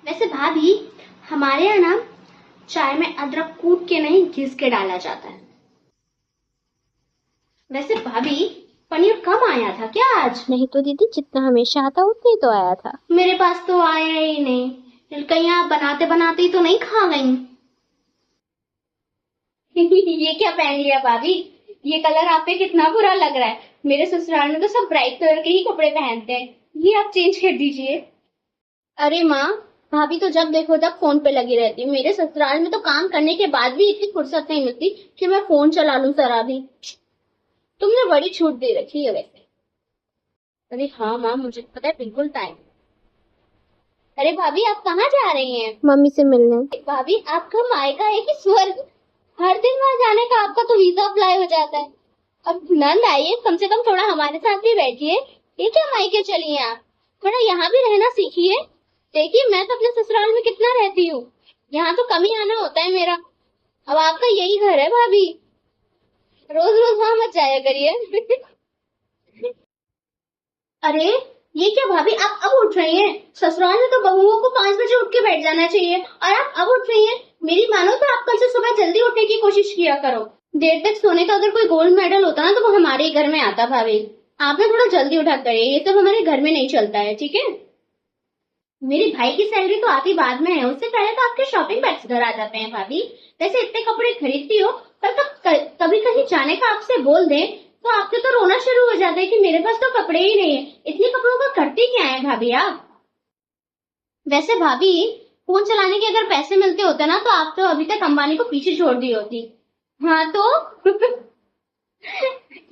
वैसे भाभी, हमारे यहाँ ना चाय में अदरक कूट के नहीं घिस के डाला जाता है। वैसे भाभी, पनीर कम आया था क्या आज? नहीं तो दीदी, जितना हमेशा आता उतना ही तो आया था। मेरे पास तो आया ही नहीं। कहीं आप बनाते बनाते ही तो नहीं खा गई? ये क्या पहन लिया भाभी? ये कलर आप पे कितना बुरा लग रहा है। मेरे ससुराल में तो सब ब्राइट कलर के ही कपड़े पहनते हैं। ये आप चेंज कर दीजिए। अरे माँ, भाभी तो जब देखो तब फोन पे लगी रहती है। मेरे ससुराल में तो काम करने के बाद भी इतनी फुर्सत नहीं मिलती कि मैं फोन चला लूं जरा भी। तुमने बड़ी छूट दे रखी है वैसे। अरे हाँ माँ, मुझे पता है बिल्कुल टाइम। अरे भाभी, आप कहाँ जा रही हैं? मम्मी से मिलने। भाभी, आपका मायका है कि स्वर्ग? हर दिन वहां जाने का आपका तो वीजा अप्लाई हो जाता है। अब नंद आइए, कम से कम थोड़ा हमारे साथ भी बैठिए। ये क्या मायके चली हैं आप? थोड़ा यहाँ भी रहना सीखिए। देखिए, मैं तो अपने ससुराल में कितना रहती हूँ। यहाँ तो कम ही आना होता है मेरा। अब आपका यही घर है भाभी। रोज रोज वहां मत जाया करिए। अरे, ये क्या भाभी, आप अब उठ रही हैं? ससुराल में तो बहुओं को 5 बजे उठ के बैठ जाना चाहिए और आप अब उठ रही हैं। मेरी मानो तो आप कल से सुबह जल्दी उठने की कोशिश किया करो। देर तक सोने का अगर कोई गोल्ड मेडल होता ना तो वो हमारे ही घर में आता भाभी। आप ना थोड़ा जल्दी उठा करिए, ये सब हमारे घर में नहीं चलता है, ठीक है? मेरे भाई की सैलरी तो आती बाद में है, उससे पहले तो आपके शॉपिंग बैग्स घर आ जाते हैं भाभी। वैसे इतने कपड़े खरीदती हो, पर कभी कहीं जाने का आपसे बोल दे तो आपके तो रोना शुरू हो जाता है कि मेरे पास तो कपड़े ही नहीं है। इतने कपड़ों का करती क्या है भाभी आप? वैसे भाभी, फोन चलाने के अगर पैसे मिलते होते ना तो आप तो अभी तक अंबानी को पीछे छोड़ दी होती। हाँ तो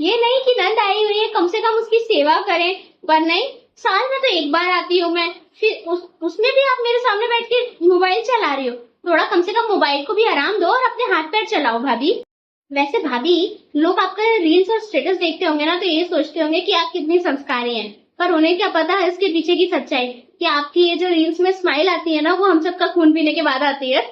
ये नहीं कि नंद आई हुई है, कम से कम उसकी सेवा करें। पर नहीं, साल में तो एक बार आती हूँ मैं, फिर उसमें भी आप मेरे सामने बैठ के मोबाइल चला रही हो। थोड़ा कम से कम मोबाइल को भी आराम दो और अपने हाथ पैर चलाओ भाभी। वैसे भाभी, लोग आपका रील्स और स्टेटस देखते होंगे ना तो ये सोचते होंगे कि आप कितनी संस्कारी हैं, पर उन्हें क्या पता है इसके पीछे की सच्चाई, कि आपकी ये जो रील्स में स्माइल आती है ना वो हम सबका खून पीने के बाद आती है।